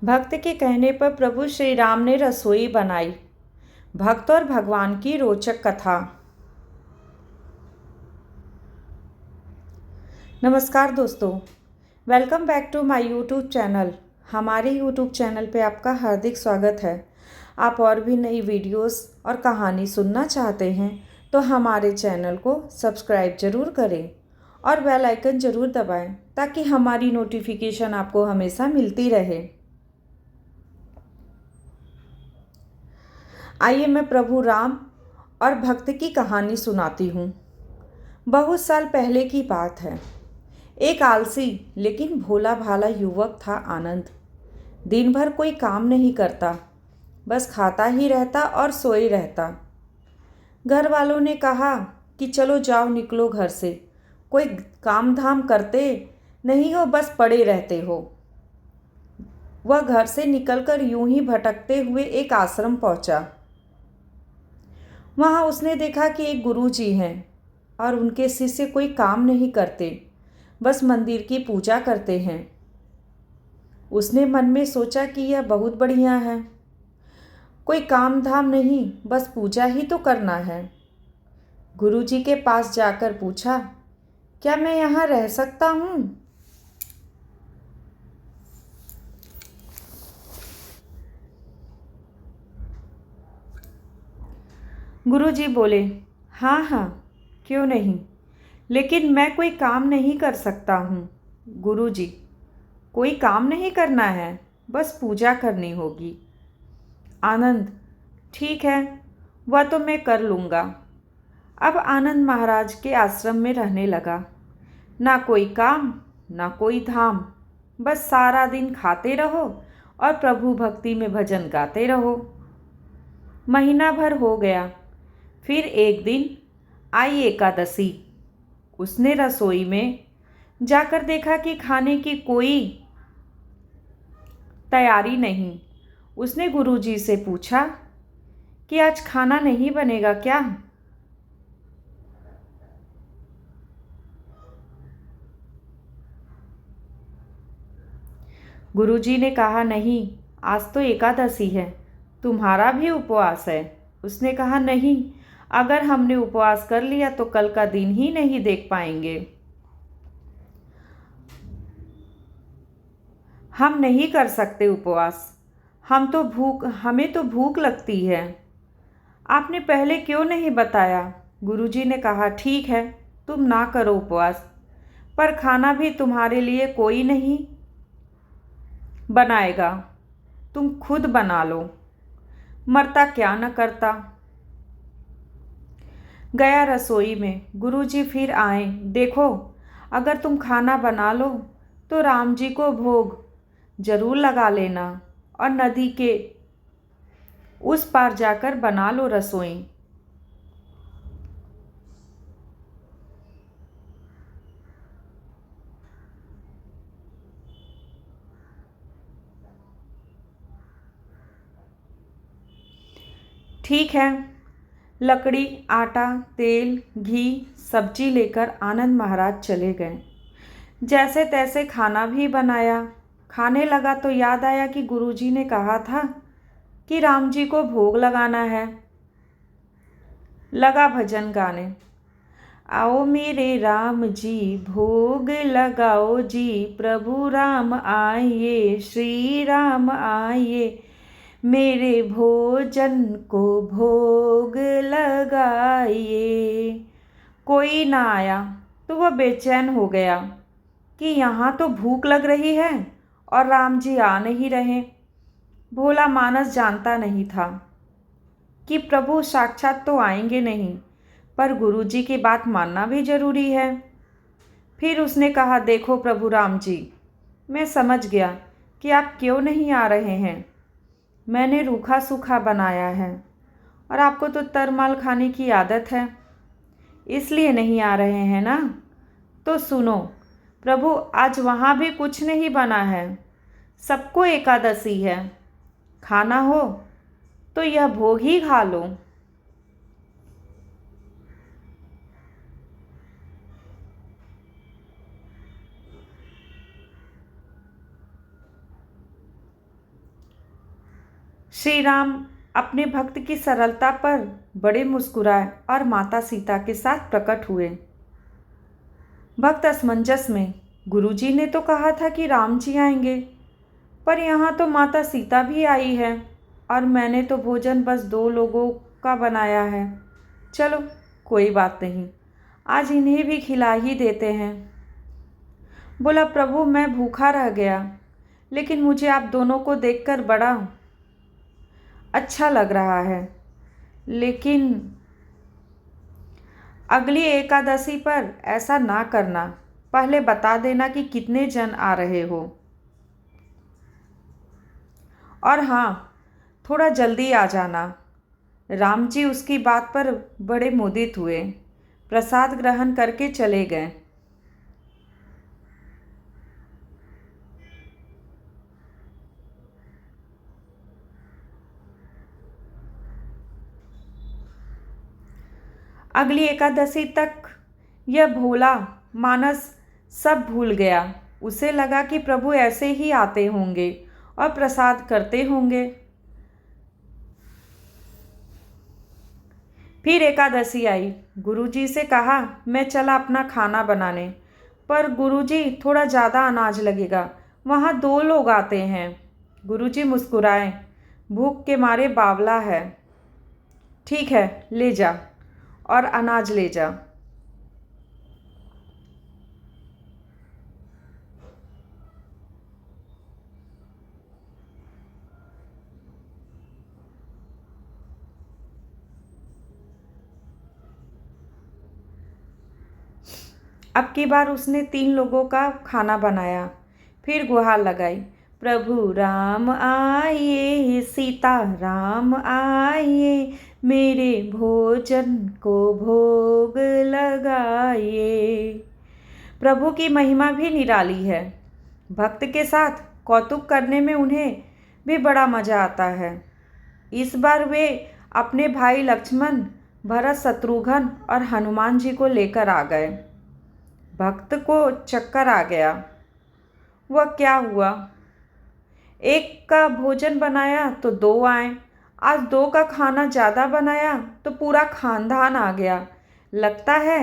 भक्त के कहने पर प्रभु श्री राम ने रसोई बनाई। भक्त और भगवान की रोचक कथा। नमस्कार दोस्तों, welcome back to my YouTube channel. हमारे यूट्यूब चैनल पे आपका हार्दिक स्वागत है। आप और भी नई वीडियोस और कहानी सुनना चाहते हैं तो हमारे चैनल को सब्सक्राइब ज़रूर करें और बेल आइकन ज़रूर दबाएं ताकि हमारी नोटिफिकेशन आपको हमेशा मिलती रहे। आइए मैं प्रभु राम और भक्त की कहानी सुनाती हूँ। बहुत साल पहले की बात है। एक आलसी लेकिन भोला भाला युवक था आनंद। दिन भर कोई काम नहीं करता, बस खाता ही रहता और सोए रहता। घर वालों ने कहा कि चलो जाओ निकलो घर से, कोई काम धाम करते नहीं हो, बस पड़े रहते हो। वह घर से निकलकर यूं ही भटकते हुए एक आश्रम पहुंचा। वहाँ उसने देखा कि एक गुरुजी हैं और उनके शिष्य कोई काम नहीं करते, बस मंदिर की पूजा करते हैं। उसने मन में सोचा कि यह बहुत बढ़िया है, कोई काम धाम नहीं, बस पूजा ही तो करना है। गुरुजी के पास जाकर पूछा, क्या मैं यहाँ रह सकता हूँ? गुरुजी बोले, हाँ हाँ, क्यों नहीं, लेकिन मैं कोई काम नहीं कर सकता हूँ। गुरुजी, कोई काम नहीं करना है, बस पूजा करनी होगी। आनंद, ठीक है, वह तो मैं कर लूँगा। अब आनंद महाराज के आश्रम में रहने लगा। ना कोई काम, ना कोई धाम, बस सारा दिन खाते रहो और प्रभु भक्ति में भजन गाते रहो। महीना भर हो गया। फिर एक दिन आई एकादशी। उसने रसोई में जाकर देखा कि खाने की कोई तैयारी नहीं। उसने गुरुजी से पूछा कि आज खाना नहीं बनेगा क्या? गुरुजी ने कहा, नहीं, आज तो एकादशी है, तुम्हारा भी उपवास है। उसने कहा, नहीं, अगर हमने उपवास कर लिया तो कल का दिन ही नहीं देख पाएंगे। हम नहीं कर सकते उपवास, हमें तो भूख लगती है। आपने पहले क्यों नहीं बताया? गुरुजी ने कहा, ठीक है, तुम ना करो उपवास, पर खाना भी तुम्हारे लिए कोई नहीं बनाएगा, तुम खुद बना लो, मरता क्या न करता। गया रसोई में। गुरुजी फिर आए। देखो, अगर तुम खाना बना लो तो राम जी को भोग जरूर लगा लेना और नदी के उस पार जाकर बना लो रसोई। ठीक है। लकड़ी, आटा, तेल, घी, सब्जी लेकर आनंद महाराज चले गए। जैसे तैसे खाना भी बनाया। खाने लगा तो याद आया कि गुरुजी ने कहा था कि राम जी को भोग लगाना है। लगा भजन गाने। आओ मेरे राम जी भोग लगाओ जी, प्रभु राम आइए, श्री राम आइए, मेरे भोजन को भोग लगाइए। कोई ना आया तो वह बेचैन हो गया कि यहाँ तो भूख लग रही है और राम जी आ नहीं रहे। भोला मानस जानता नहीं था कि प्रभु साक्षात तो आएंगे नहीं, पर गुरुजी की बात मानना भी जरूरी है। फिर उसने कहा, देखो प्रभु राम जी, मैं समझ गया कि आप क्यों नहीं आ रहे हैं। मैंने रूखा सूखा बनाया है और आपको तो तरमाल खाने की आदत है, इसलिए नहीं आ रहे हैं ना। तो सुनो प्रभु, आज वहाँ भी कुछ नहीं बना है, सबको एकादशी है। खाना हो तो यह भोग ही खा लो। श्री राम अपने भक्त की सरलता पर बड़े मुस्कुराए और माता सीता के साथ प्रकट हुए। भक्त असमंजस में, गुरुजी ने तो कहा था कि राम जी आएंगे, पर यहाँ तो माता सीता भी आई है और मैंने तो भोजन बस 2 लोगों का बनाया है। चलो कोई बात नहीं, आज इन्हें भी खिला ही देते हैं। बोला, प्रभु मैं भूखा रह गया, लेकिन मुझे आप दोनों को देखकर बड़ा अच्छा लग रहा है। लेकिन अगली एकादशी पर ऐसा ना करना, पहले बता देना कि कितने जन आ रहे हो। और हाँ, थोड़ा जल्दी आ जाना। राम जी उसकी बात पर बड़े मुदित हुए, प्रसाद ग्रहण करके चले गए। अगली एकादशी तक यह भोला मानस सब भूल गया। उसे लगा कि प्रभु ऐसे ही आते होंगे और प्रसाद करते होंगे। फिर एकादशी आई। गुरुजी से कहा, मैं चला अपना खाना बनाने। पर गुरुजी, थोड़ा ज़्यादा अनाज लगेगा, वहाँ 2 लोग आते हैं। गुरुजी मुस्कुराए, भूख के मारे बावला है। ठीक है, ले जा और अनाज ले जा। अब की बार उसने 3 लोगों का खाना बनाया। फिर गुहार लगाई, प्रभु राम आइए, सीता राम आइए, मेरे भोजन को भोग लगाइए। प्रभु की महिमा भी निराली है। भक्त के साथ कौतुक करने में उन्हें भी बड़ा मज़ा आता है। इस बार वे अपने भाई लक्ष्मण, भरत, शत्रुघ्न और हनुमान जी को लेकर आ गए। भक्त को चक्कर आ गया। वह क्या हुआ? एक का भोजन बनाया तो 2 आए। आज 2 का खाना ज़्यादा बनाया तो पूरा खानदान आ गया। लगता है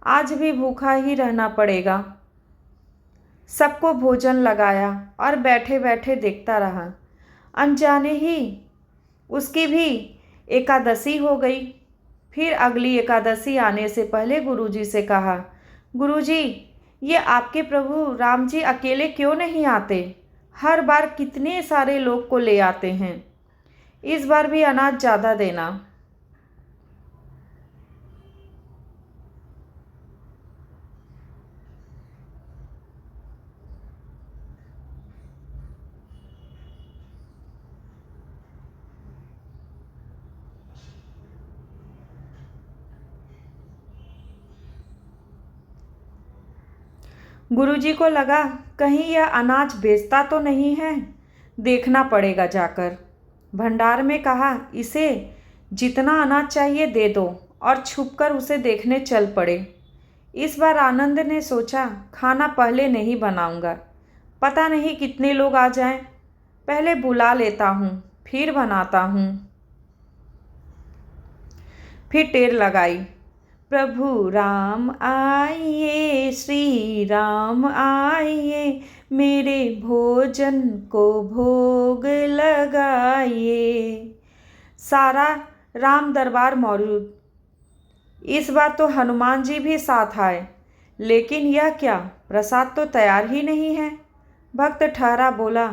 आज भी भूखा ही रहना पड़ेगा। सबको भोजन लगाया और बैठे बैठे देखता रहा। अनजाने ही उसकी भी एकादशी हो गई। फिर अगली एकादशी आने से पहले गुरुजी से कहा, गुरुजी, ये आपके प्रभु राम जी अकेले क्यों नहीं आते? हर बार कितने सारे लोग को ले आते हैं। इस बार भी अनाज ज़्यादा देना। गुरुजी को लगा कहीं यह अनाज बेचता तो नहीं है, देखना पड़ेगा जाकर। भंडार में कहा, इसे जितना अनाज चाहिए दे दो, और छुपकर उसे देखने चल पड़े। इस बार आनंद ने सोचा, खाना पहले नहीं बनाऊंगा, पता नहीं कितने लोग आ जाएं, पहले बुला लेता हूँ फिर बनाता हूँ। फिर टेर लगाई, प्रभु राम आइए, श्री राम आइए, मेरे भोजन को भोग लगाइए। सारा राम दरबार मौजूद। इस बार तो हनुमान जी भी साथ आए, लेकिन यह क्या, प्रसाद तो तैयार ही नहीं है। भक्त ठहरा बोला,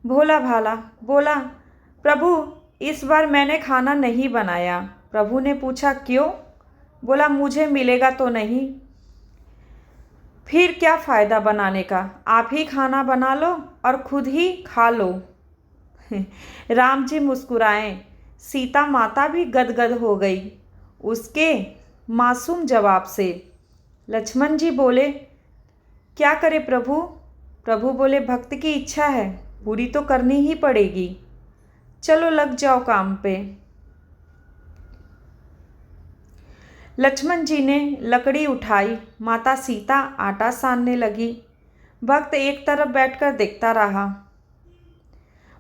भोला भाला बोला, प्रभु इस बार मैंने खाना नहीं बनाया। प्रभु ने पूछा, क्यों? बोला, मुझे मिलेगा तो नहीं। फिर क्या फ़ायदा बनाने का, आप ही खाना बना लो और खुद ही खा लो। राम जी मुस्कुराए। सीता माता भी गदगद हो गई उसके मासूम जवाब से। लक्ष्मण जी बोले, क्या करे प्रभु? प्रभु बोले, भक्त की इच्छा है, पूरी तो करनी ही पड़ेगी। चलो लग जाओ काम पे। लक्ष्मण जी ने लकड़ी उठाई। माता सीता आटा सानने लगी। भक्त एक तरफ बैठकर देखता रहा।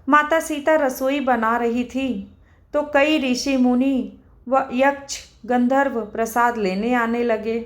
माता सीता रसोई बना रही थी तो कई ऋषि मुनि व यक्ष गंधर्व प्रसाद लेने आने लगे।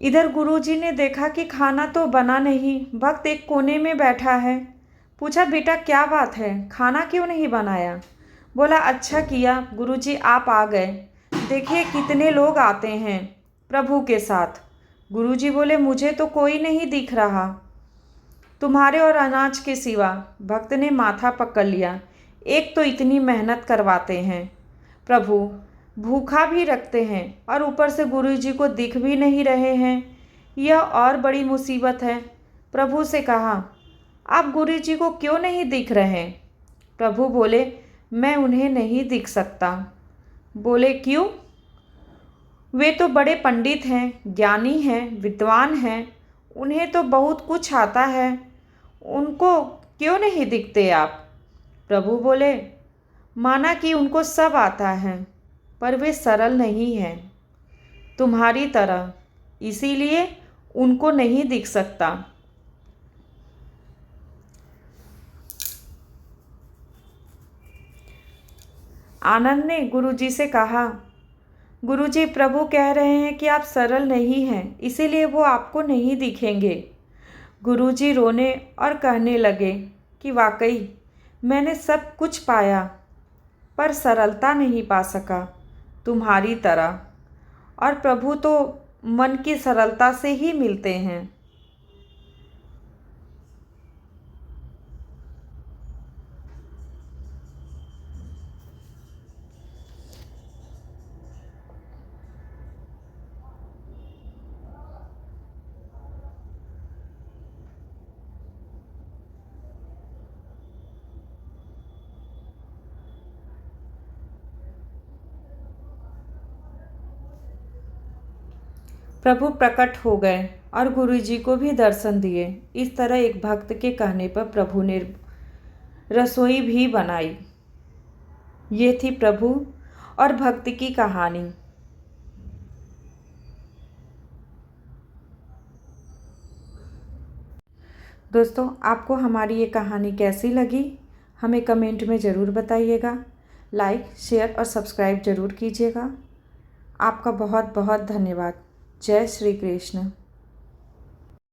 इधर गुरुजी ने देखा कि खाना तो बना नहीं, भक्त एक कोने में बैठा है। पूछा, बेटा क्या बात है, खाना क्यों नहीं बनाया? बोला, अच्छा किया गुरुजी आप आ गए, देखिए कितने लोग आते हैं प्रभु के साथ। गुरुजी बोले, मुझे तो कोई नहीं दिख रहा तुम्हारे और अनाज के सिवा। भक्त ने माथा पकड़ लिया, एक तो इतनी मेहनत करवाते हैं प्रभु, भूखा भी रखते हैं और ऊपर से गुरुजी को दिख भी नहीं रहे हैं, यह और बड़ी मुसीबत है। प्रभु से कहा, आप गुरुजी को क्यों नहीं दिख रहे? प्रभु बोले, मैं उन्हें नहीं दिख सकता। बोले, क्यों? वे तो बड़े पंडित हैं, ज्ञानी हैं, विद्वान हैं, उन्हें तो बहुत कुछ आता है, उनको क्यों नहीं दिखते आप? प्रभु बोले, माना कि उनको सब आता है पर वे सरल नहीं हैं तुम्हारी तरह, इसीलिए उनको नहीं दिख सकता। आनंद ने गुरुजी से कहा, गुरुजी प्रभु कह रहे हैं कि आप सरल नहीं हैं, इसीलिए वो आपको नहीं दिखेंगे। गुरुजी रोने और कहने लगे कि वाकई मैंने सब कुछ पाया पर सरलता नहीं पा सका तुम्हारी तरह, और प्रभु तो मन की सरलता से ही मिलते हैं। प्रभु प्रकट हो गए और गुरुजी को भी दर्शन दिए। इस तरह एक भक्त के कहने पर प्रभु ने रसोई भी बनाई। ये थी प्रभु और भक्ति की कहानी। दोस्तों, आपको हमारी ये कहानी कैसी लगी हमें कमेंट में ज़रूर बताइएगा। लाइक, शेयर और सब्सक्राइब ज़रूर कीजिएगा। आपका बहुत बहुत धन्यवाद। जय श्री कृष्ण।